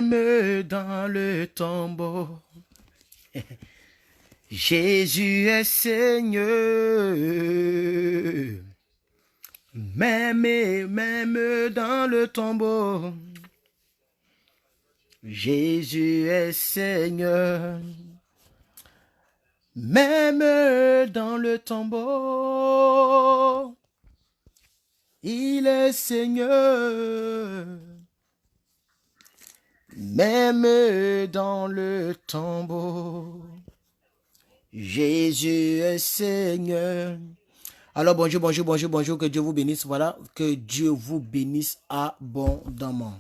même dans le tombeau. Jésus est Seigneur, même dans le tombeau. Jésus est Seigneur, même dans le tombeau. Il est Seigneur, même dans le tombeau. Jésus est Seigneur. Alors bonjour, que Dieu vous bénisse. Voilà, que Dieu vous bénisse abondamment.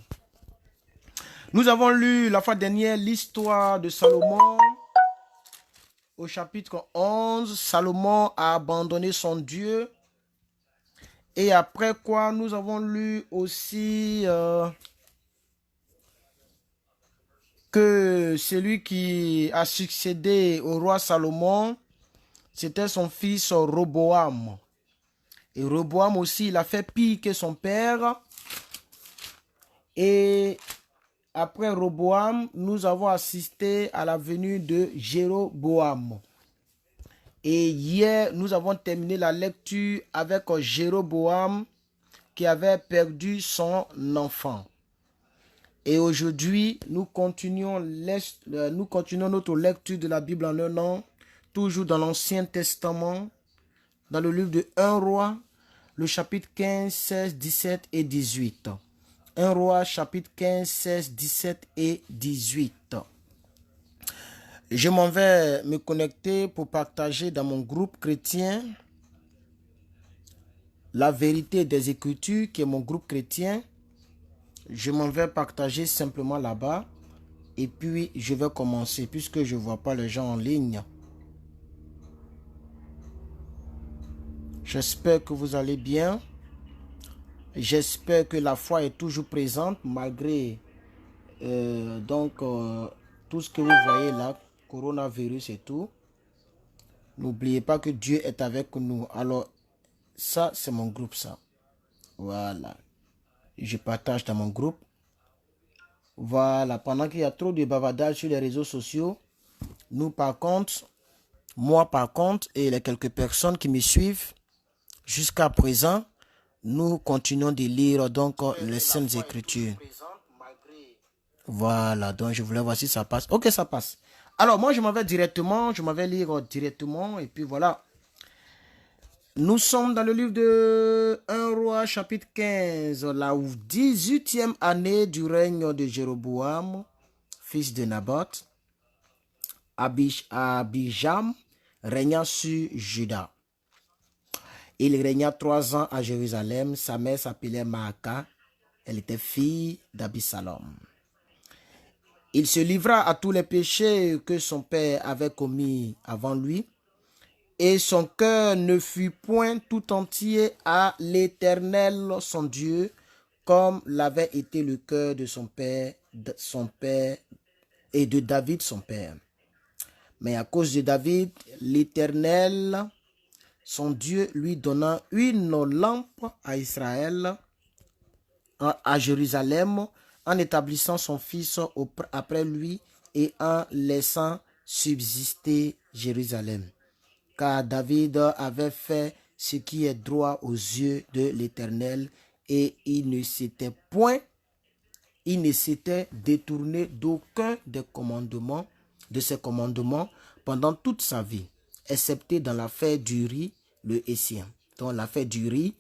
Nous avons lu la fois dernière l'histoire de Salomon. Au chapitre 11, Salomon a abandonné son Dieu. Et après quoi, nous avons lu aussi que celui qui a succédé au roi Salomon, c'était son fils Roboam. Et Roboam aussi, il a fait pire que son père. Et après Roboam, nous avons assisté à la venue de Jéroboam. Et hier, nous avons terminé la lecture avec Jéroboam qui avait perdu son enfant. Et aujourd'hui, nous continuons notre lecture de la Bible en un an, toujours dans l'Ancien Testament, dans le livre de 1 Roi, le chapitre 15, 16, 17 et 18. 1 Roi, chapitre 15, 16, 17 et 18. Je m'en vais me connecter pour partager dans mon groupe chrétien la vérité des Écritures, qui est mon groupe chrétien. Je m'en vais partager simplement là-bas. Et puis, je vais commencer, puisque je ne vois pas les gens en ligne. J'espère que vous allez bien. J'espère que la foi est toujours présente, malgré tout ce que vous voyez là, coronavirus et tout. N'oubliez pas que Dieu est avec nous. Alors, ça, c'est mon groupe, ça. Voilà. Je partage dans mon groupe. Voilà. Pendant qu'il y a trop de bavardage sur les réseaux sociaux, moi par contre, et les quelques personnes qui me suivent, jusqu'à présent, nous continuons de lire donc les Saintes Écritures. Voilà. Donc, je voulais voir si ça passe. Ok, ça passe. Alors, moi, je m'en vais lire directement, et puis voilà. Nous sommes dans le livre de 1 Roi, chapitre 15, la 18e année du règne de Jéroboam, fils de Naboth. Abijam régna sur Juda. Il régna 3 ans à Jérusalem. Sa mère s'appelait Maaka. Elle était fille d'Abisalom. Il se livra à tous les péchés que son père avait commis avant lui. Et son cœur ne fut point tout entier à l'Éternel, son Dieu, comme l'avait été le cœur de son père et de David, son père. Mais à cause de David, l'Éternel, son Dieu, lui donna une lampe à Israël, à Jérusalem, en établissant son fils après lui et en laissant subsister Jérusalem. Car David avait fait ce qui est droit aux yeux de l'Éternel et il ne s'était détourné d'aucun de ses commandements pendant toute sa vie, excepté dans l'affaire d'Uri, le Hétien. Donc l'affaire d'Uri,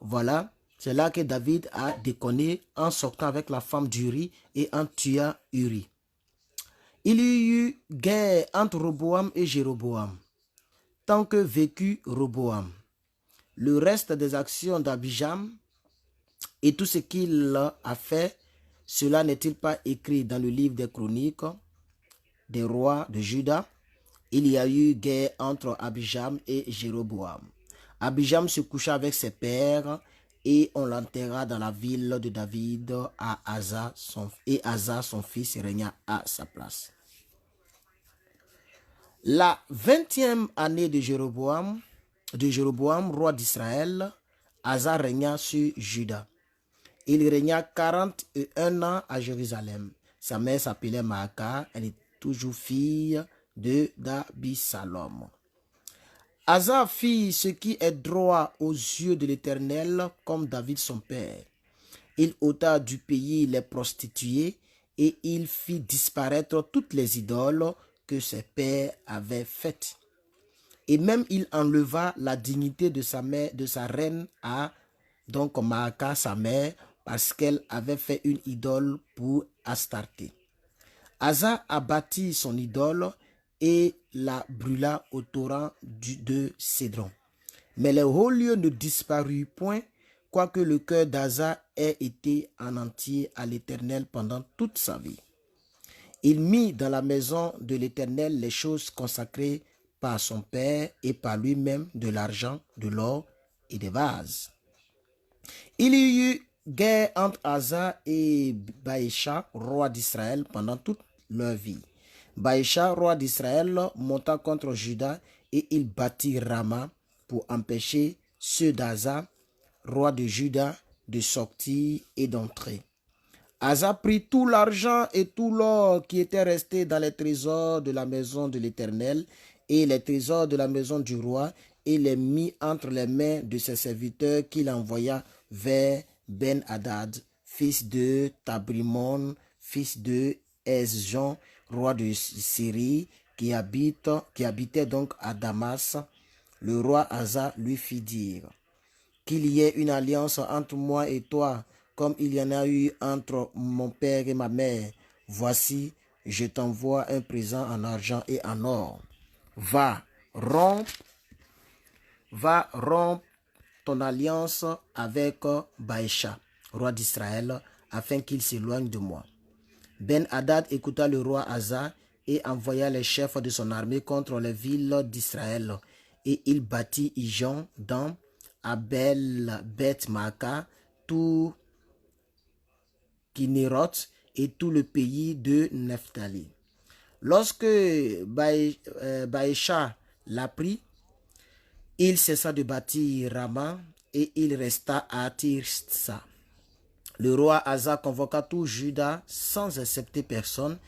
voilà, c'est là que David a déconné en sortant avec la femme d'Uri et en tuant Uri. Il y eut guerre entre Roboam et Jéroboam, tant que vécut Roboam. Le reste des actions d'Abijam et tout ce qu'il a fait, cela n'est-il pas écrit dans le livre des chroniques des rois de Juda? Il y a eu guerre entre Abijam et Jéroboam. Abijam se coucha avec ses pères et on l'enterra dans la ville de David à Asa, son fils, régna à sa place. La 20e année de Jéroboam, roi d'Israël, Asa régna sur Juda. Il régna 41 ans à Jérusalem. Sa mère s'appelait Maaka, elle est toujours fille d'Abissalom. Asa fit ce qui est droit aux yeux de l'Éternel, comme David son père. Il ôta du pays les prostituées et il fit disparaître toutes les idoles que ses pères avaient faites. Et même il enleva la dignité de sa mère, de sa reine à donc Maaka, sa mère, parce qu'elle avait fait une idole pour Astarté. Asa abattit son idole et la brûla au torrent de Cédron. Mais les hauts lieux ne disparurent point, quoique le cœur d'Asa ait été en entier à l'Éternel pendant toute sa vie. Il mit dans la maison de l'Éternel les choses consacrées par son père et par lui-même de l'argent, de l'or et des vases. Il y eut guerre entre Asa et Baïcha, roi d'Israël, pendant toute leur vie. Baïcha, roi d'Israël, monta contre Juda et il bâtit Rama pour empêcher ceux d'Asa, roi de Juda, de sortir et d'entrer. Asa prit tout l'argent et tout l'or qui était resté dans les trésors de la maison de l'Éternel et les trésors de la maison du roi et les mit entre les mains de ses serviteurs qu'il envoya vers Ben-Hadad, fils de Tabrimon, fils de Esjon, roi de Syrie, qui habitait donc à Damas. Le roi Asa lui fit dire qu'il y ait une alliance entre moi et toi, comme il y en a eu entre mon père et ma mère. Voici, je t'envoie un présent en argent et en or. Va, romps ton alliance avec Baïcha, roi d'Israël, afin qu'il s'éloigne de moi. Ben-Hadad écouta le roi Asa et envoya les chefs de son armée contre les villes d'Israël. Et il bâtit Ijon, Dan, Abel, Beth-Maaka, tout Kinéroth et tout le pays de Nephtali. Lorsque Baïcha l'apprit, il cessa de bâtir Rama et il resta à Tirsa. Le roi Asa convoqua tout Juda sans accepter personne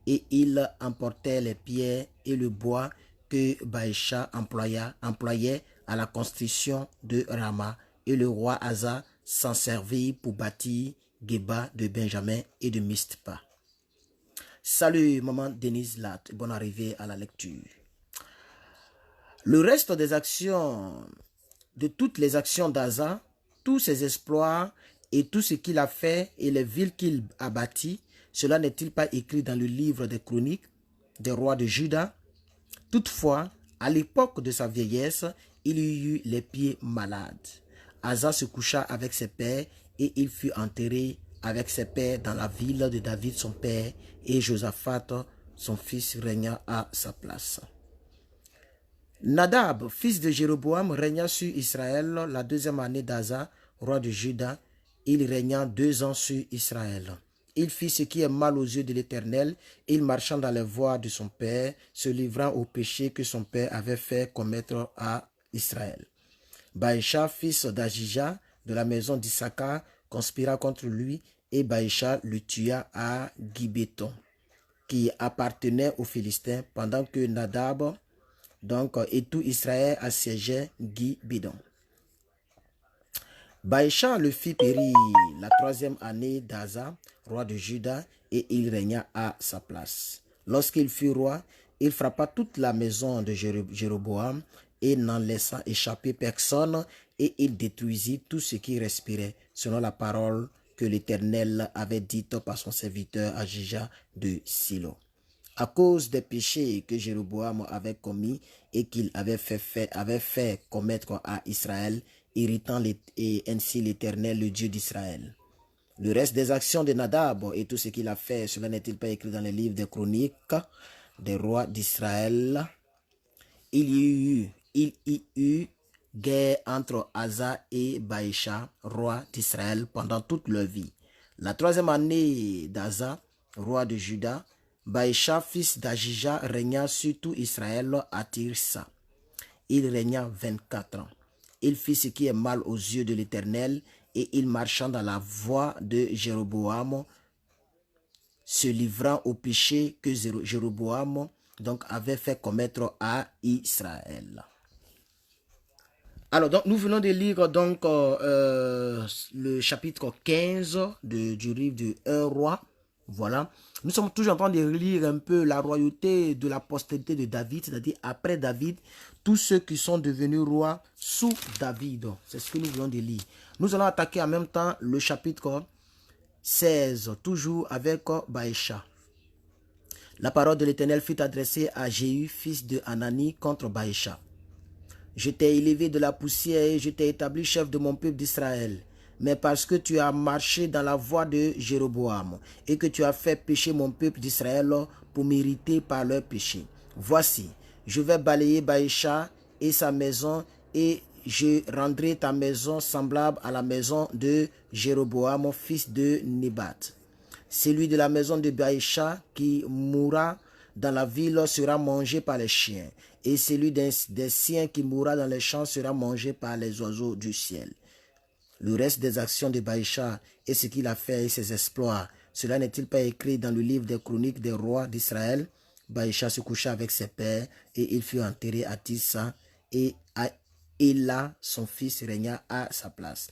et il emportait les pierres et le bois que Baïcha employait à la construction de Rama et le roi Asa s'en servit pour bâtir Geba de Benjamin et de Mistpa. Salut maman Denise Latte, bonne arrivée à la lecture. Le reste des actions, de toutes les actions d'Asa, tous ses exploits et tout ce qu'il a fait et les villes qu'il a bâties, cela n'est-il pas écrit dans le livre des chroniques des rois de Juda? Toutefois, à l'époque de sa vieillesse, il y eut les pieds malades. Asa se coucha avec ses pères et il fut enterré avec ses pères dans la ville de David son père et Josaphat son fils régna à sa place. Nadab, fils de Jéroboam, régna sur Israël la deuxième année d'Asa, roi de Juda. Il régna 2 ans sur Israël. Il fit ce qui est mal aux yeux de l'Éternel. Il marcha dans les voies de son père, se livrant au péché que son père avait fait commettre à Israël. Baïcha, fils d'Ajija, de la maison d'Issachar, conspira contre lui et Baïcha le tua à Gibéton, qui appartenait aux Philistins, pendant que Nadab et tout Israël assiégeait Gibéton. Baïcha le fit périr la 3e année d'Asa, roi de Juda, et il régna à sa place. Lorsqu'il fut roi, il frappa toute la maison de Jéroboam et n'en laissa échapper personne, et il détruisit tout ce qui respirait, selon la parole que l'Éternel avait dite par son serviteur Ajija de Silo. À cause des péchés que Jéroboam avait commis et qu'il avait fait commettre à Israël, irritant ainsi l'Éternel, le Dieu d'Israël. Le reste des actions de Nadab et tout ce qu'il a fait, cela n'est-il pas écrit dans les livres des chroniques des rois d'Israël? Il y eut guerre entre Asa et Baïcha, roi d'Israël, pendant toute leur vie. La 3e année d'Asa, roi de Juda, Baïcha, fils d'Ajija, régna sur tout Israël à Tirsa. Il régna 24 ans. Il fit ce qui est mal aux yeux de l'Éternel, et il marcha dans la voie de Jéroboam, se livrant au péché que Jéroboam donc avait fait commettre à Israël. Alors, donc, nous venons de lire donc le chapitre 15 du livre de 1 roi. Voilà. Nous sommes toujours en train de lire un peu la royauté de la postérité de David, c'est-à-dire après David, tous ceux qui sont devenus rois sous David. C'est ce que nous venons de lire. Nous allons attaquer en même temps le chapitre 16, toujours avec Baïcha. La parole de l'Éternel fut adressée à Jéhu, fils de Hanani, contre Baïcha. Je t'ai élevé de la poussière et je t'ai établi chef de mon peuple d'Israël. Mais parce que tu as marché dans la voie de Jéroboam et que tu as fait pécher mon peuple d'Israël pour m'irriter par leur péché. Voici, je vais balayer Baïcha et sa maison et je rendrai ta maison semblable à la maison de Jéroboam, fils de Nébat. Celui de la maison de Baïcha qui mourra dans la ville sera mangé par les chiens, et celui des siens qui mourra dans les champs sera mangé par les oiseaux du ciel. Le reste des actions de Baïcha et ce qu'il a fait et ses exploits, cela n'est-il pas écrit dans le livre des chroniques des rois d'Israël? Baïcha se coucha avec ses pères et il fut enterré à Tissa et Éla, son fils, régna à sa place.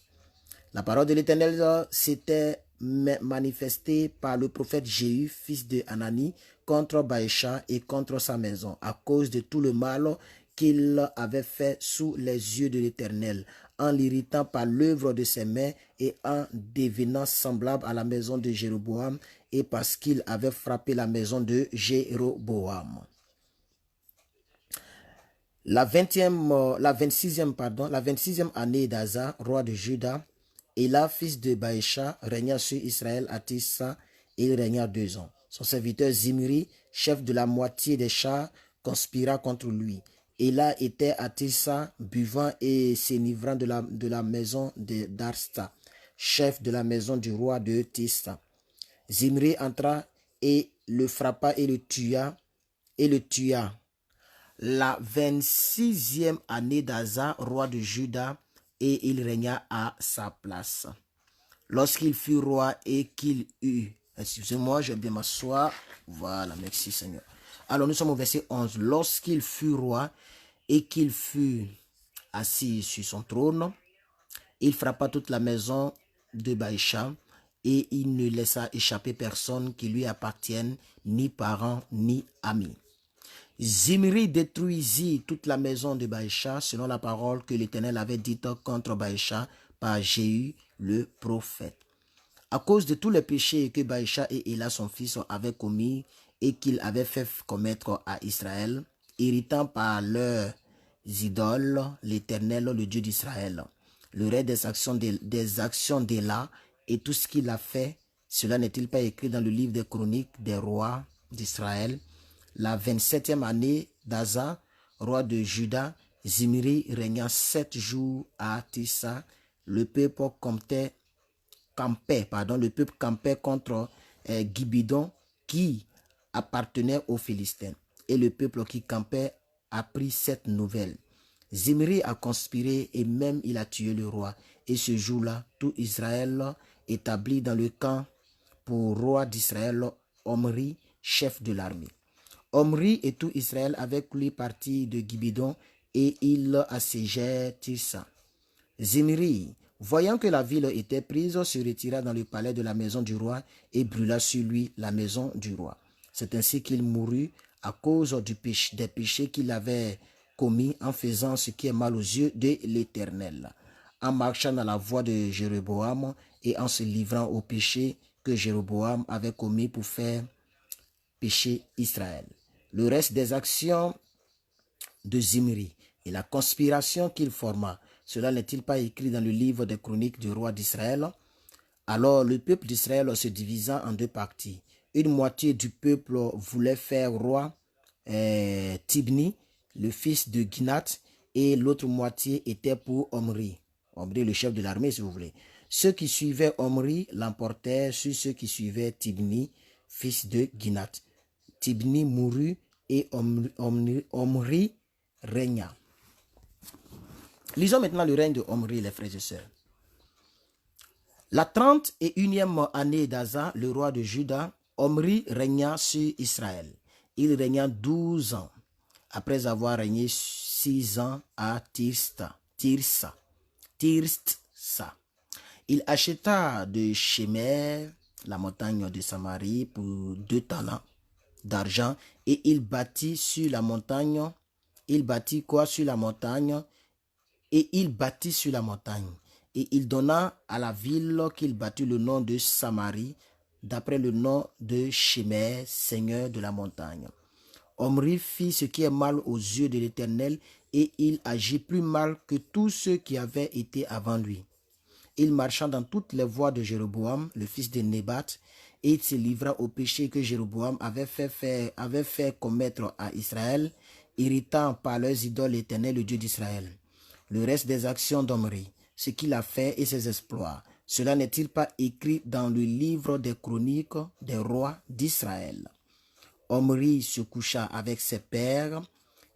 La parole de l'Éternel s'était manifestée par le prophète Jéhu, fils de Hanani, contre Baïcha et contre sa maison, à cause de tout le mal qu'il avait fait sous les yeux de l'Éternel, en l'irritant par l'œuvre de ses mains et en devenant semblable à la maison de Jéroboam, et parce qu'il avait frappé la maison de Jéroboam. La 26e année d'Asa, roi de Juda, Éla, fils de Baïcha, régna sur Israël à Tissa, et il régna 2 ans. Son serviteur Zimri, chef de la moitié des chars, conspira contre lui. Éla était à Tissa, buvant et s'enivrant de la maison d'Arsta, chef de la maison du roi de Tissa. Zimri entra et le frappa et le tua. La 26e année d'Asa, roi de Juda, et il régna à sa place. Lorsqu'il fut roi et qu'il eut... Excusez-moi, je vais bien m'asseoir. Voilà, merci Seigneur. Alors nous sommes au verset 11. Lorsqu'il fut roi et qu'il fut assis sur son trône, il frappa toute la maison de Baïcha et il ne laissa échapper personne qui lui appartienne, ni parents, ni amis. Zimri détruisit toute la maison de Baïcha selon la parole que l'Éternel avait dite contre Baïcha par Jéhu le prophète. À cause de tous les péchés que Baïcha et Éla son fils avaient commis et qu'il avait fait commettre à Israël, irritant par leurs idoles l'Éternel, le Dieu d'Israël. Le reste des actions d'Éla et tout ce qu'il a fait, cela n'est-il pas écrit dans le livre des chroniques des rois d'Israël? La 27e année d'Asa, roi de Juda, Zimri régna 7 jours à Tissa. Le peuple campait contre Gibidon qui appartenait aux Philistins. Et le peuple qui campait apprit cette nouvelle. Zimri a conspiré et même il a tué le roi. Et ce jour-là, tout Israël établi dans le camp pour roi d'Israël, Omri, chef de l'armée. Omri et tout Israël avec lui partit de Gibidon et il assiégeait Tissa. Zimri, voyant que la ville était prise, se retira dans le palais de la maison du roi et brûla sur lui la maison du roi. C'est ainsi qu'il mourut à cause des péchés qu'il avait commis en faisant ce qui est mal aux yeux de l'Éternel, en marchant dans la voie de Jéroboam et en se livrant au péché que Jéroboam avait commis pour faire pécher Israël. Le reste des actions de Zimri et la conspiration qu'il forma, cela n'est-il pas écrit dans le livre des chroniques du roi d'Israël? Alors le peuple d'Israël se divisa en 2 parties. Une moitié du peuple voulait faire roi Tibni, le fils de Ginath, et l'autre moitié était pour Omri. Omri, le chef de l'armée, si vous voulez. Ceux qui suivaient Omri l'emportèrent sur ceux qui suivaient Tibni, fils de Ginath. Tibni mourut et Omri régna. Lisons maintenant le règne de Omri, les frères et sœurs. La 31e année d'Asa, le roi de Juda, Omri régna sur Israël. Il régna 12 ans, après avoir régné 6 ans à Tirsa. Il acheta de Shemer, la montagne de Samarie, pour 2 talents d'argent, et il bâtit sur la montagne. Il bâtit quoi sur la montagne? Et il bâtit sur la montagne. Et il donna à la ville qu'il bâtit le nom de Samarie, d'après le nom de Shemer, seigneur de la montagne. Omri fit ce qui est mal aux yeux de l'Éternel, et il agit plus mal que tous ceux qui avaient été avant lui. Il marcha dans toutes les voies de Jéroboam, le fils de Nébat, et il se livra au péché que Jéroboam avait fait commettre à Israël, irritant par leurs idoles l'Éternel, le Dieu d'Israël. Le reste des actions d'Omri, ce qu'il a fait et ses exploits, cela n'est-il pas écrit dans le livre des chroniques des rois d'Israël? Omri se coucha avec ses pères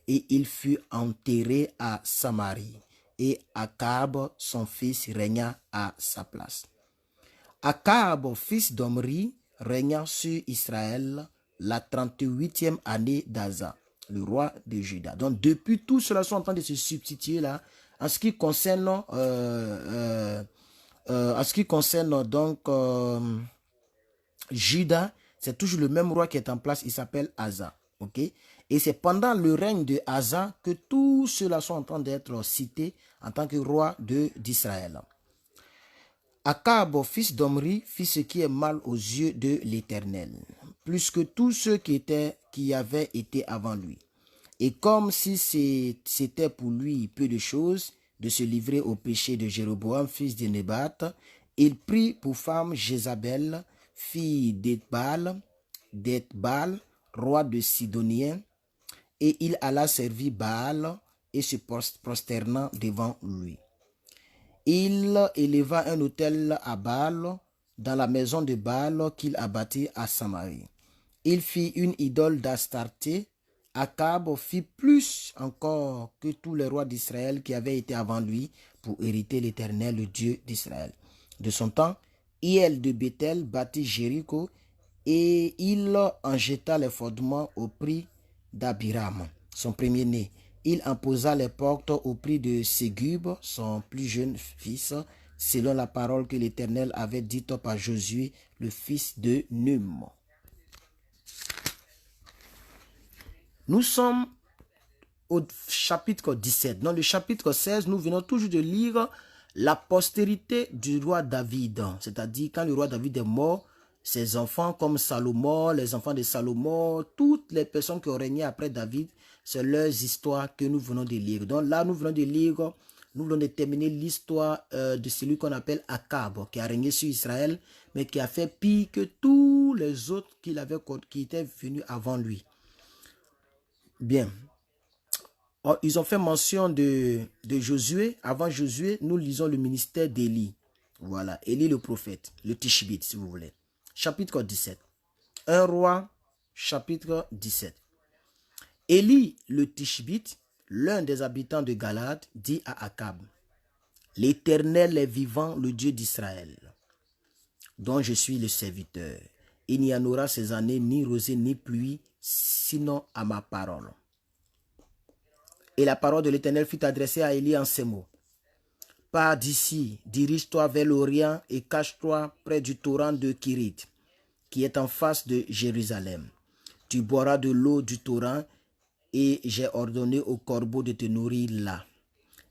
et il fut enterré à Samarie. Et Akab, son fils, régna à sa place. Akab, fils d'Omri, régna sur Israël la 38e année d'Asa, le roi de Juda. Donc depuis tout cela sont en train de se substituer là en ce qui concerne donc Juda, c'est toujours le même roi qui est en place, il s'appelle Asa. Ok? Et c'est pendant le règne de Asa que tous ceux-là sont en train d'être cités en tant que roi d'Israël. Akab, fils d'Omri, fit ce qui est mal aux yeux de l'Éternel, plus que tous ceux qui avaient été avant lui. Et comme si c'était pour lui peu de choses de se livrer au péché de Jéroboam, fils de Nébat, il prit pour femme Jézabel, fille d'Ethbaal, roi de Sidoniens, et il alla servir Baal et se prosterna devant lui. Il éleva un autel à Baal dans la maison de Baal qu'il abattit à Samarie. Il fit une idole d'Astarté. Akab fit plus encore que tous les rois d'Israël qui avaient été avant lui pour hériter l'Éternel, le Dieu d'Israël. De son temps, Hiel de Bethel bâtit Jéricho et il en jeta les fondements au prix d'Abiram, son premier-né. Il en posa les portes au prix de Ségub, son plus jeune fils, selon la parole que l'Éternel avait dite par Josué, le fils de Num. Nous sommes au chapitre 17. Dans le chapitre 16, nous venons toujours de lire la postérité du roi David. C'est-à-dire quand le roi David est mort, ses enfants comme Salomon, les enfants de Salomon, toutes les personnes qui ont régné après David, c'est leurs histoires que nous venons de lire. Donc là, nous venons de terminer l'histoire de celui qu'on appelle Akab, qui a régné sur Israël, mais qui a fait pire que tous les autres qui étaient venus avant lui. Bien. Ils ont fait mention de Josué. Avant Josué, nous lisons le ministère d'Élie. Voilà, Élie le prophète, le Tishbite, si vous voulez. Chapitre 17. Un roi, chapitre 17. Élie le Tishbite, l'un des habitants de Galade, dit à Akab, « L'Éternel est vivant, le Dieu d'Israël, dont je suis le serviteur. Il n'y en aura ces années ni rosée ni pluie, sinon à ma parole. » Et la parole de l'Éternel fut adressée à Élie en ces mots. « Pars d'ici, dirige-toi vers l'Orient et cache-toi près du torrent de Kirit, qui est en face de Jérusalem. Tu boiras de l'eau du torrent et j'ai ordonné au corbeau de te nourrir là. »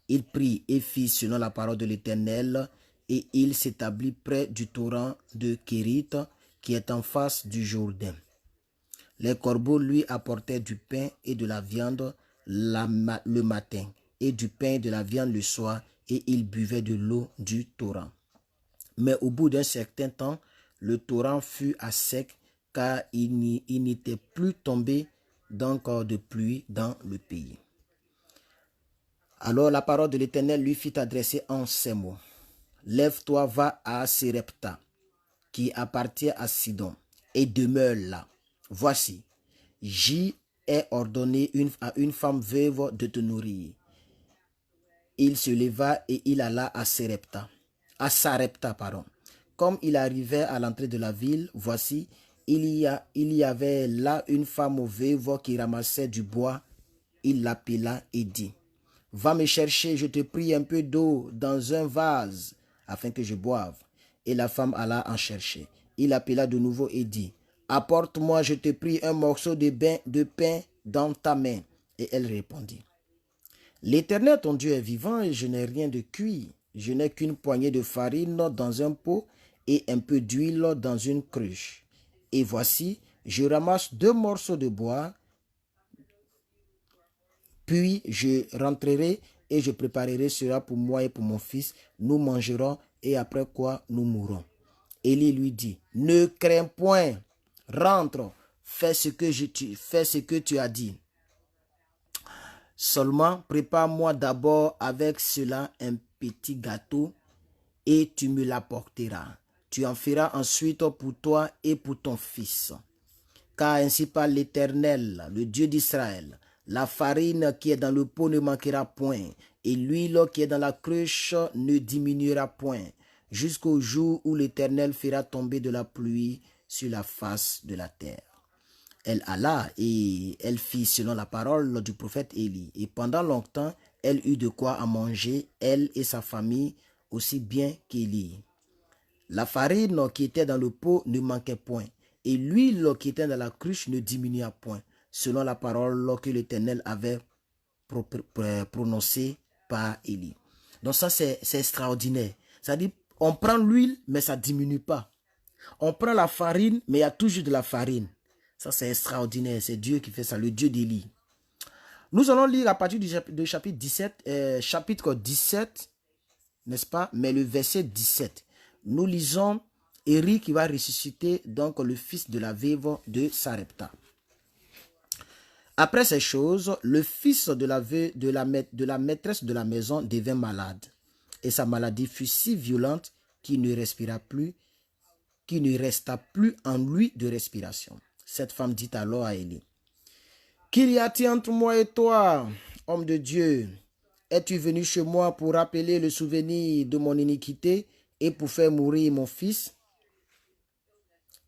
Il prit et fit selon la parole de l'Éternel et il s'établit près du torrent de Kirit, qui est en face du Jourdain. Les corbeaux lui apportaient du pain et de la viande le matin, et du pain et de la viande le soir, et il buvait de l'eau du torrent. Mais au bout d'un certain temps, le torrent fut à sec, car il n'était plus tombé d'encore de pluie dans le pays. Alors la parole de l'Éternel lui fit adresser en ces mots. « Lève-toi, va à Sérepta, qui appartient à Sidon, et demeure là. Voici, j'y ai ordonné à une femme veuve de te nourrir. » Il se leva et il alla à Sarepta. Comme il arrivait à l'entrée de la ville, voici, il y avait là une femme veuve qui ramassait du bois. Il l'appela et dit, « Va me chercher, je te prie, un peu d'eau dans un vase, afin que je boive. » Et la femme alla en chercher. Il appela de nouveau et dit, « Apporte-moi, je te prie, un morceau de pain dans ta main. » Et elle répondit, « L'Éternel, ton Dieu, est vivant et je n'ai rien de cuit. Je n'ai qu'une poignée de farine dans un pot et un peu d'huile dans une cruche. Et voici, je ramasse 2 morceaux de bois, puis je rentrerai et je préparerai cela pour moi et pour mon fils. Nous mangerons et après quoi nous mourrons. » Élie lui dit, « Ne crains point, rentre, fais ce que tu as dit. Seulement, prépare-moi d'abord avec cela un petit gâteau et tu me l'apporteras. Tu en feras ensuite pour toi et pour ton fils. Car ainsi parle l'Éternel, le Dieu d'Israël. La farine qui est dans le pot ne manquera point, et l'huile qui est dans la cruche ne diminuera point, jusqu'au jour où l'Éternel fera tomber de la pluie sur la face de la terre. » Elle alla et elle fit selon la parole du prophète Élie. Et pendant longtemps, elle eut de quoi à manger, elle et sa famille, aussi bien qu'Élie. La farine qui était dans le pot ne manquait point, et l'huile qui était dans la cruche ne diminua point, selon la parole que l'Éternel avait prononcée par Élie. Donc ça, c'est extraordinaire. C'est-à-dire, on prend l'huile, mais ça ne diminue pas. On prend la farine, mais il y a toujours de la farine. Ça, c'est extraordinaire. C'est Dieu qui fait ça, le Dieu d'Élie. Nous allons lire à partir du chapitre 17, chapitre 17, n'est-ce pas? Mais le verset 17. Nous lisons Élie qui va ressusciter donc le fils de la veuve de Sarepta. Après ces choses, le fils de la maîtresse de la maison devint malade. Et sa maladie fut si violente qu'il ne respira plus, qu'il ne resta plus en lui de respiration. Cette femme dit alors à Élie, « Qu'il y a-t-il entre moi et toi, homme de Dieu? Es-tu venu chez moi pour rappeler le souvenir de mon iniquité et pour faire mourir mon fils? »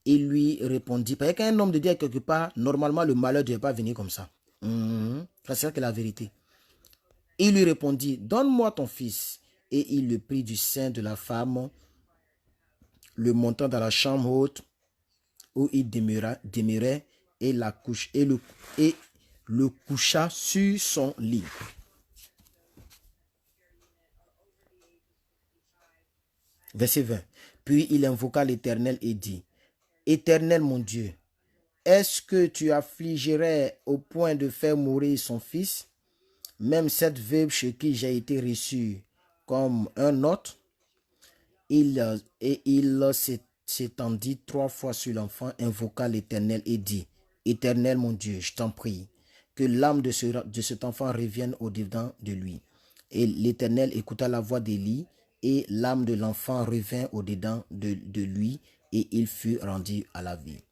Il lui répondit, parce qu'un homme de Dieu quelque part, normalement le malheur ne devait pas venir comme ça. C'est ça que la vérité. Il lui répondit, « Donne-moi ton fils. » Et il le prit du sein de la femme, le montant dans la chambre haute où il demeurait et le coucha sur son lit. Verset 20. Puis il invoqua l'Éternel et dit, « Éternel mon Dieu, est-ce que tu affligerais au point de faire mourir son fils, même cette veuve chez qui j'ai été reçu comme un hôte? » Il s'étendit 3 fois sur l'enfant, invoqua l'Éternel et dit, « Éternel mon Dieu, je t'en prie, que l'âme de cet enfant revienne au-dedans de lui. » Et l'Éternel écouta la voix d'Élie, et l'âme de l'enfant revint au-dedans de lui, et il fut rendu à la vie.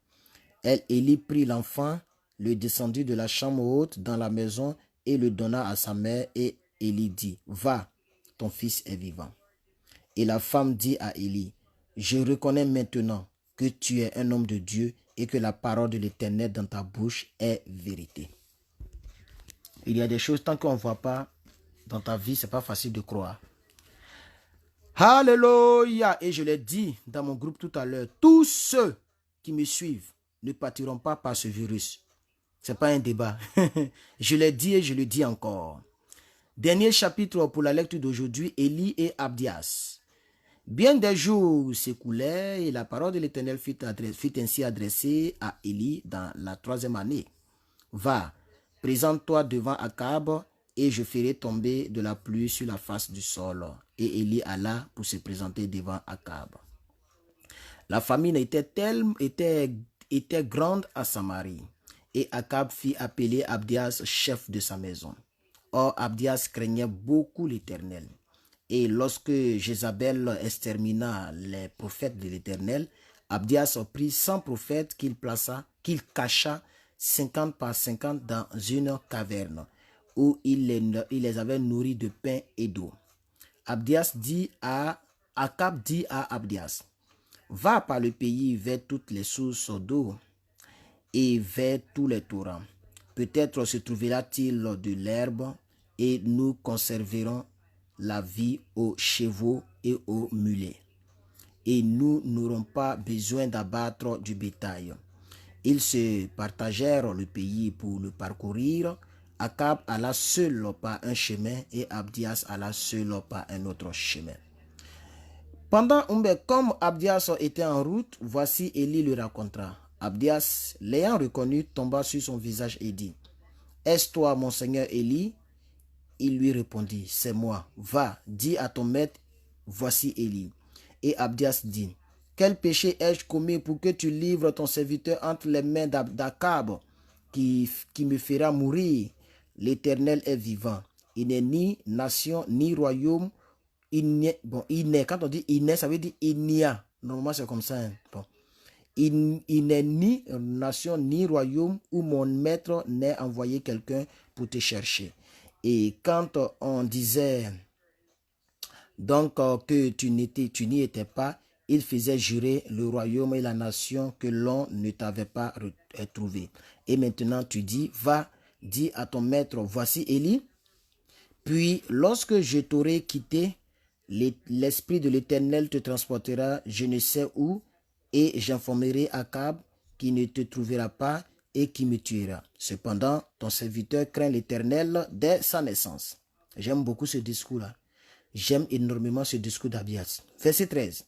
Élie prit l'enfant, le descendit de la chambre haute dans la maison, et le donna à sa mère, et Élie dit, « Va, ton fils est vivant. » Et la femme dit à Élie, « Je reconnais maintenant que tu es un homme de Dieu et que la parole de l'Éternel dans ta bouche est vérité. » Il y a des choses, tant qu'on ne voit pas dans ta vie, ce n'est pas facile de croire. Alléluia! Et je l'ai dit dans mon groupe tout à l'heure, tous ceux qui me suivent ne partiront pas par ce virus. Ce n'est pas un débat. Je l'ai dit et je le dis encore. Dernier chapitre pour la lecture d'aujourd'hui, Élie et Abdias. Bien des jours s'écoulaient et la parole de l'Éternel fut ainsi adressée à Élie dans la 3e année. Va, présente-toi devant Akab et je ferai tomber de la pluie sur la face du sol. Et Élie alla pour se présenter devant Akab. La famine était grande à Samarie. Et Akab fit appeler Abdias, chef de sa maison. Or, Abdias craignait beaucoup l'Éternel. Et lorsque Jézabel extermina les prophètes de l'Éternel, Abdias prit 100 prophètes qu'il cacha 50 par 50 dans une caverne, où il les avait nourris de pain et d'eau. Akab dit à Abdias, Va par le pays vers toutes les sources d'eau et vers tous les torrents. Peut-être se trouvera-t-il de l'herbe et nous conserverons la vie aux chevaux et aux mulets. Et nous n'aurons pas besoin d'abattre du bétail. Ils se partagèrent le pays pour le parcourir. Akab alla seul par un chemin et Abdias alla seul par un autre chemin. Comme Abdias était en route, voici Élie le raconta. Abdias, l'ayant reconnu, tomba sur son visage et dit, « Est-ce toi, mon seigneur Élie ?» Il lui répondit, « C'est moi. Va, dis à ton maître, voici Élie. » Et Abdias dit, « Quel péché ai-je commis pour que tu livres ton serviteur entre les mains d'Akab, qui me fera mourir? L'Éternel est vivant. Il n'est ni nation, ni royaume. Quand on dit il n'est, ça veut dire il n'y a. Normalement, c'est comme ça. Hein. Bon. Il n'est ni nation, ni royaume où mon maître n'ait envoyé quelqu'un pour te chercher. » Et quand on disait donc que tu n'y étais pas, il faisait jurer le royaume et la nation que l'on ne t'avait pas trouvé. Et maintenant tu dis, va, dis à ton maître, voici Élie. Puis lorsque je t'aurai quitté, l'esprit de l'Éternel te transportera je ne sais où, et j'informerai Akab qui ne te trouvera pas et qui me tuera. Cependant, ton serviteur craint l'Éternel dès sa naissance. J'aime beaucoup ce discours-là. J'aime énormément ce discours d'Abdias. Verset 13.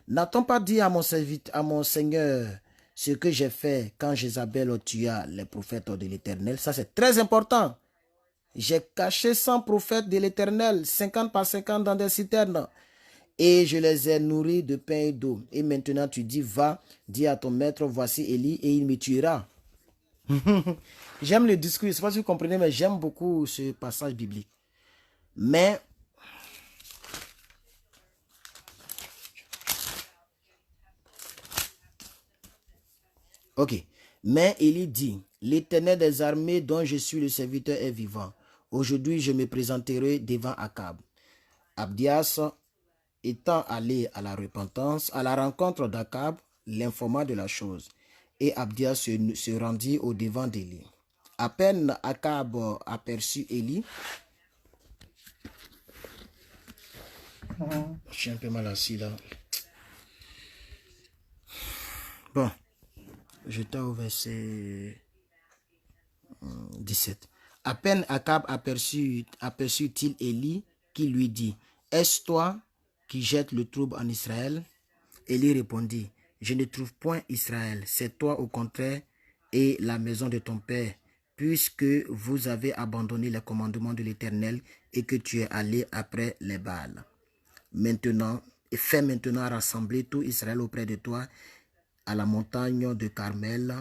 N'a-t-on pas dit à mon Seigneur ce que j'ai fait quand Jézabel tua les prophètes de l'Éternel? Ça, c'est très important. J'ai caché 100 prophètes de l'Éternel, 50 par 50 dans des citernes. Et je les ai nourris de pain et d'eau. Et maintenant tu dis, va, dis à ton maître, voici Élie, et il me tuera. J'aime le discours, je ne sais pas si vous comprenez, mais j'aime beaucoup ce passage biblique. Mais, ok. Mais Élie dit, l'Éternel des armées dont je suis le serviteur est vivant. Aujourd'hui, je me présenterai devant Akab. Abdias, étant allé à la repentance, à la rencontre d'Akab, l'informa de la chose. Et Abdias se rendit au devant d'Élie. À peine Akab aperçut Élie. Je suis un peu mal assis là. Bon, j'étais au verset 17. À peine Akab aperçut-il Élie qui lui dit, « Est-ce toi qui jettes le trouble en Israël ?» Élie répondit, « Je ne trouve point Israël, c'est toi au contraire et la maison de ton père, puisque vous avez abandonné les commandements de l'Éternel et que tu es allé après les Baals. Fais maintenant rassembler tout Israël auprès de toi à la montagne de Carmel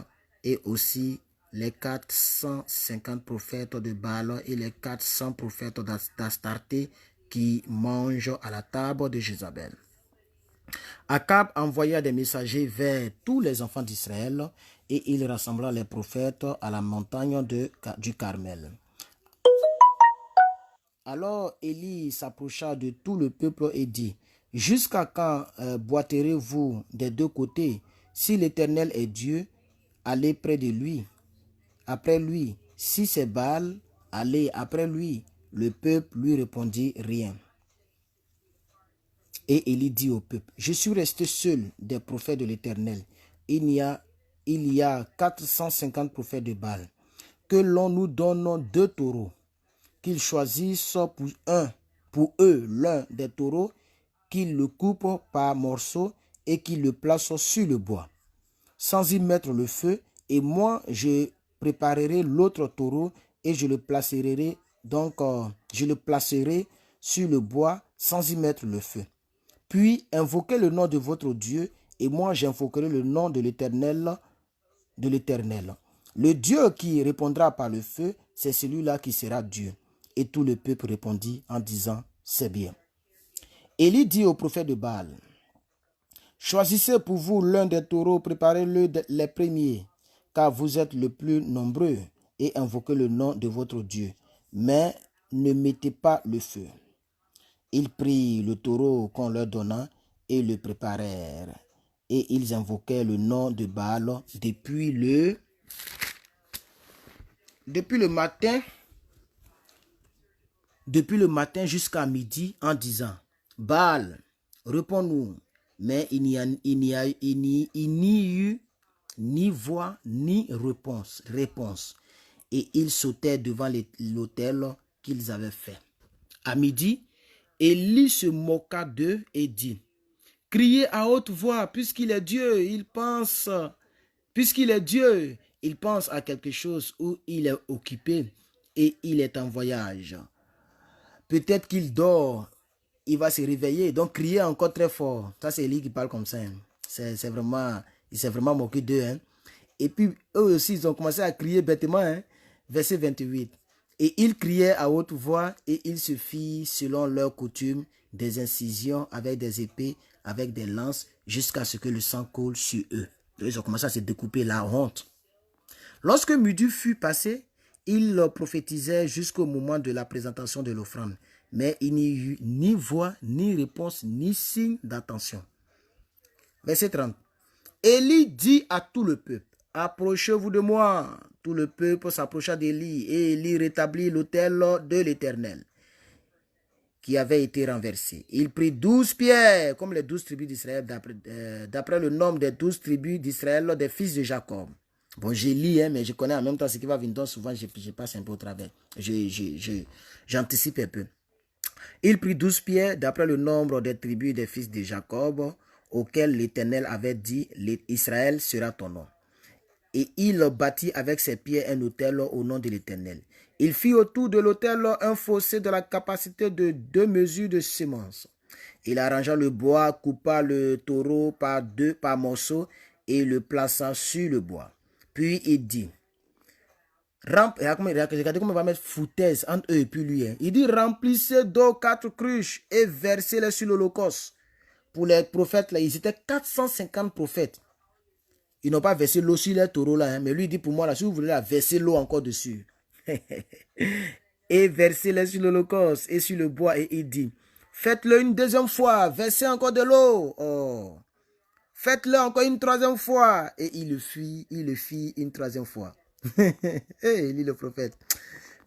et aussi les 450 prophètes de Baal et les 400 prophètes d'Astarté qui mangent à la table de Jézabel. » Akab envoya des messagers vers tous les enfants d'Israël et il rassembla les prophètes à la montagne du Carmel. Alors Élie s'approcha de tout le peuple et dit, « Jusqu'à quand boiterez-vous des deux côtés? Si l'Éternel est Dieu, allez près de lui. Après lui, si c'est Baal, allez après lui. » Le peuple lui répondit rien. Et Élie dit au peuple, « Je suis resté seul des prophètes de l'Éternel. Il y a 450 prophètes de Baal. Que l'on nous donne 2 taureaux, qu'ils choisissent pour eux l'un des taureaux, qu'ils le coupent par morceaux et qu'ils le placent sur le bois, sans y mettre le feu. Et moi, je préparerai l'autre taureau et je le placerai sur le bois sans y mettre le feu. Puis invoquez le nom de votre Dieu, et moi j'invoquerai le nom de l'Éternel. Le Dieu qui répondra par le feu, c'est celui-là qui sera Dieu. » Et tout le peuple répondit en disant, « C'est bien. » Élie dit au prophète de Baal, « Choisissez pour vous l'un des taureaux, préparez-le les premiers, car vous êtes le plus nombreux, et invoquez le nom de votre Dieu, mais ne mettez pas le feu. » Ils prirent le taureau qu'on leur donna et le préparèrent. et ils invoquaient le nom de Baal depuis le matin jusqu'à midi en disant, Baal, réponds-nous. Mais il n'y eut ni voix ni réponse. Et ils sautaient devant l'autel qu'ils avaient fait. À midi, Élie se moqua d'eux et dit, criez à haute voix, puisqu'il est Dieu, il pense à quelque chose où il est occupé et il est en voyage. Peut-être qu'il dort, il va se réveiller, donc criez encore très fort. Ça, c'est Élie qui parle comme ça. Il s'est vraiment moqué d'eux. Hein. Et puis, eux aussi, ils ont commencé à crier bêtement. Hein. Verset 28. Et ils criaient à haute voix et ils se firent, selon leur coutume, des incisions avec des épées, avec des lances, jusqu'à ce que le sang coule sur eux. Ils ont commencé à se découper la honte. Lorsque midi fut passé, ils prophétisaient jusqu'au moment de la présentation de l'offrande. Mais il n'y eut ni voix, ni réponse, ni signe d'attention. Verset 30. Élie dit à tout le peuple, approchez-vous de moi. Tout le peuple s'approcha d'Élie et Élie rétablit l'autel de l'Éternel qui avait été renversé. Il prit 12 pierres, comme les 12 tribus d'Israël, d'après le nombre des 12 tribus d'Israël, des fils de Jacob. Bon, j'ai lu, hein, mais je connais en même temps ce qui va venir, donc souvent je passe un peu au travers. J'anticipe un peu. Il prit 12 pierres, d'après le nombre des tribus des fils de Jacob, auxquels l'Éternel avait dit, Israël sera ton nom. Et il bâtit avec ses pierres un autel au nom de l'Éternel. Il fit autour de l'autel un fossé de la capacité de 2 mesures de semences. Il arrangea le bois, coupa le taureau par morceaux et le plaça sur le bois. Puis il dit, regardez comment il va mettre foutaise entre eux et puis lui. Hein. Il dit, remplissez d'eau 4 cruches et versez-les sur l'holocauste. Pour les prophètes, là, ils étaient 450 prophètes. Ils n'ont pas versé l'eau sur les taureaux là, hein, mais lui il dit pour moi là, si vous voulez là, verser l'eau encore dessus. Et versez-les sur l'holocauste et sur le bois. Et il dit, faites-le une deuxième fois, versez encore de l'eau. Oh. Faites-le encore une troisième fois. Et il le fit une troisième fois. Et il dit le prophète.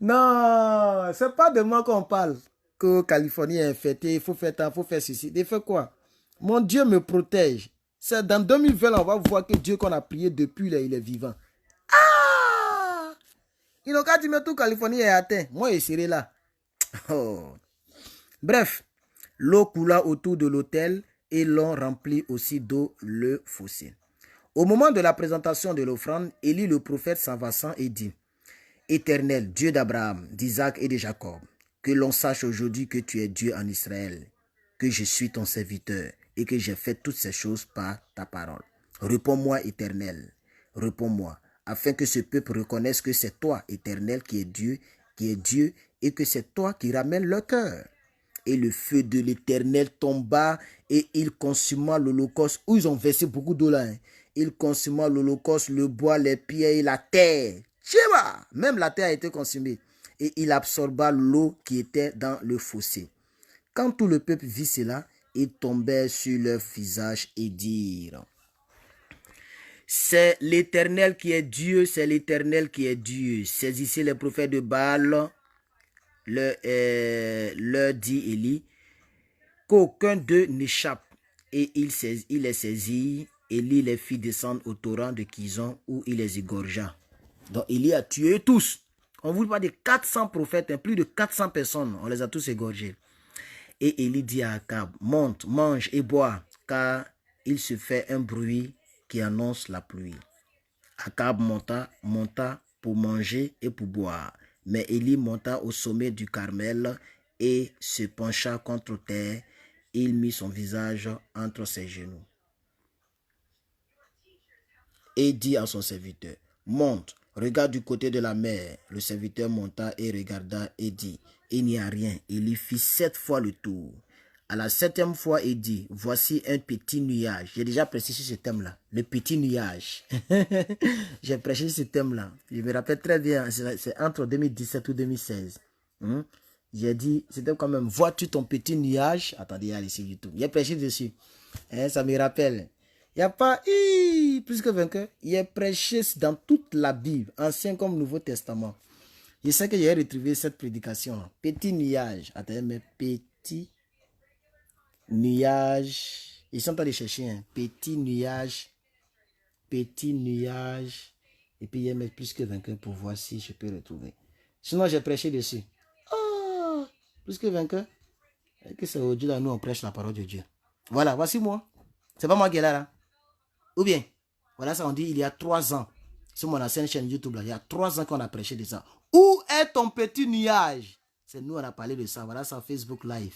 Non, c'est pas de moi qu'on parle. Que Californie est infectée, il faut faire tant, il faut faire ceci. Il fait quoi? Mon Dieu me protège. C'est dans 2020, on va voir que Dieu qu'on a prié depuis, là, il est vivant. Ah! Il n'a qu'à dire, mais tout Californie est atteint. Moi, je serai là. Oh. Bref, l'eau coula autour de l'autel et l'on remplit aussi d'eau le fossé. Au moment de la présentation de l'offrande, Élie le prophète s'avança et dit, Éternel, Dieu d'Abraham, d'Isaac et de Jacob, que l'on sache aujourd'hui que tu es Dieu en Israël, que je suis ton serviteur et que j'ai fait toutes ces choses par ta parole. Réponds-moi, Éternel, réponds-moi, afin que ce peuple reconnaisse que c'est toi, Éternel, qui est Dieu, et que c'est toi qui ramènes leur cœur. Et le feu de l'Éternel tomba et il consuma l'holocauste, où ils ont versé beaucoup d'eau là. Hein. Il consuma l'holocauste, le bois, les pierres et la terre. Tchéba! Même la terre a été consumée. Et il absorba l'eau qui était dans le fossé. Quand tout le peuple vit cela, ils tombèrent sur leur visage et dirent, c'est l'Éternel qui est Dieu, c'est l'Éternel qui est Dieu. Saisissez les prophètes de Baal, leur dit Élie, qu'aucun d'eux n'échappe. Et il les saisit, Élie les fit descendre au torrent de Kison où il les égorgea. Donc Élie a tué tous. On vous parle de 400 prophètes, plus de 400 personnes, on les a tous égorgés. Et Élie dit à Akab, monte, mange et bois, car il se fait un bruit qui annonce la pluie. Akab monta pour manger et pour boire. Mais Élie monta au sommet du Carmel et se pencha contre terre. Il mit son visage entre ses genoux et dit à son serviteur, monte, regarde du côté de la mer. Le serviteur monta et regarda et dit, il n'y a rien. Il y fit 7 fois le tour. À la 7e fois, il dit, voici un petit nuage. J'ai déjà prêché sur ce thème-là, le petit nuage. J'ai prêché sur ce thème-là. Je me rappelle très bien, c'est entre 2017 ou 2016. J'ai dit, c'était quand même, vois-tu ton petit nuage? Attendez, allez sur YouTube. J'ai prêché dessus. Ça me rappelle. Il n'y a pas plus que vainqueur. Il est prêché dans toute la Bible, Ancien comme Nouveau Testament. Je sais que j'ai retrouvé cette prédication. Petit nuage. Attendez, mais petit nuage. Ils sont en train de chercher. Hein. Petit nuage. Petit nuage. Et puis, il y a plus que vainqueur pour voir si je peux retrouver. Sinon, j'ai prêché dessus. Oh, plus que vainqueur. Et que c'est aujourd'hui, là, nous, on prêche la parole de Dieu. Voilà, voici moi. C'est pas moi qui est là. Ou bien, voilà ça, on dit il y a 3 ans. Sur mon ancienne chaîne YouTube, là, il y a 3 ans qu'on a prêché de ça. Où est ton petit nuage? C'est nous, on a parlé de ça. Voilà ça, Facebook Live.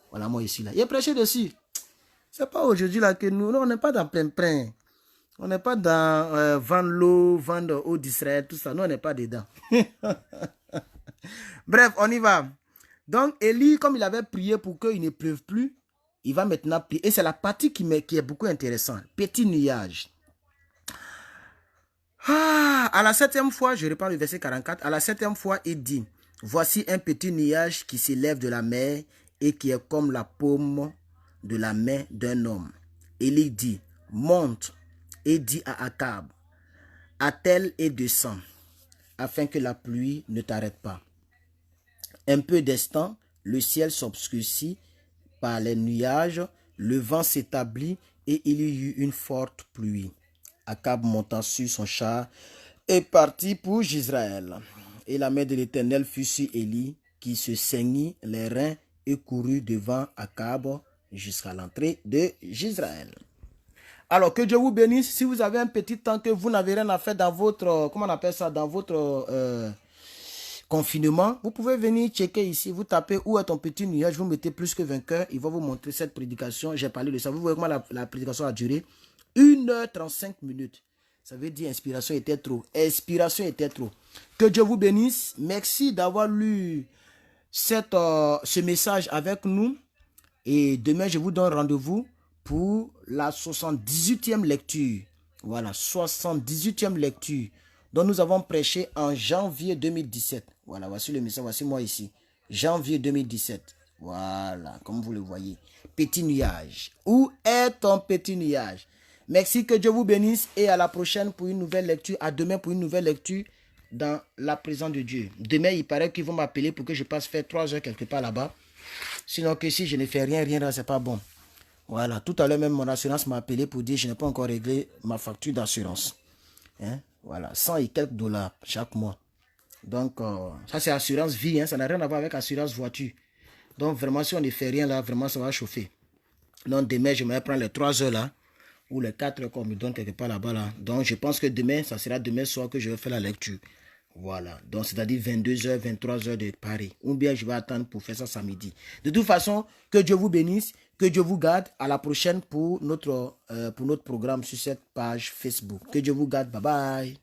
Voilà, moi, ici, là. Il est prêché dessus. C'est pas aujourd'hui, là, que nous, on n'est pas dans plein. On n'est pas dans vendre l'eau, vendre eau d'Israël, tout ça. Nous, on n'est pas dedans. Bref, on y va. Donc, Élie, comme il avait prié pour qu'il ne pleuve plus, il va maintenant prier. Et c'est la partie qui est beaucoup intéressante. Petit nuage. À la 7e fois, je reprends le verset 44. À la 7e fois, il dit, voici un petit nuage qui s'élève de la mer et qui est comme la paume de la main d'un homme. Élie dit, monte et dit à Akab, attelle et descends, afin que la pluie ne t'arrête pas. Un peu d'instant, le ciel s'obscurcit par les nuages, le vent s'établit et il y eut une forte pluie. Akab monta sur son char et partit pour Jezreel. Et la main de l'Éternel fut sur Élie, qui se saignit les reins et courut devant Akab jusqu'à l'entrée de Jezreel. Alors, que Dieu vous bénisse. Si vous avez un petit temps que vous n'avez rien à faire dans votre, comment on appelle ça, dans votre confinement, vous pouvez venir checker ici, vous tapez où est ton petit nuage, vous mettez plus que vainqueur, il va vous montrer cette prédication, j'ai parlé de ça, vous voyez comment la prédication a duré 1h35 minutes, ça veut dire inspiration était trop, que Dieu vous bénisse, merci d'avoir lu ce message avec nous, et demain je vous donne rendez-vous pour la 78e lecture, voilà, 78e lecture, dont nous avons prêché en janvier 2017. Voilà, voici le message, voici moi ici. Janvier 2017. Voilà, comme vous le voyez. Petit nuage. Où est ton petit nuage? Merci, que Dieu vous bénisse et à la prochaine pour une nouvelle lecture. À demain pour une nouvelle lecture dans la présence de Dieu. Demain, il paraît qu'ils vont m'appeler pour que je passe faire 3 heures quelque part là-bas. Sinon que si je ne fais rien, c'est pas bon. Voilà, tout à l'heure même mon assurance m'a appelé pour dire que je n'ai pas encore réglé ma facture d'assurance. Hein? Voilà, 100 et quelques dollars chaque mois. Donc, ça c'est assurance vie, hein, ça n'a rien à voir avec assurance voiture. Donc, vraiment, si on ne fait rien là, vraiment, ça va chauffer. Donc, demain, je vais prendre les 3 heures là, ou les 4 heures qu'on me donne quelque part là-bas là. Donc, je pense que demain, ça sera demain soir que je vais faire la lecture. Voilà, donc c'est-à-dire 22h, 23h de Paris. Ou bien je vais attendre pour faire ça samedi. De toute façon, que Dieu vous bénisse, que Dieu vous garde. À la prochaine pour notre programme sur cette page Facebook. Que Dieu vous garde, bye bye.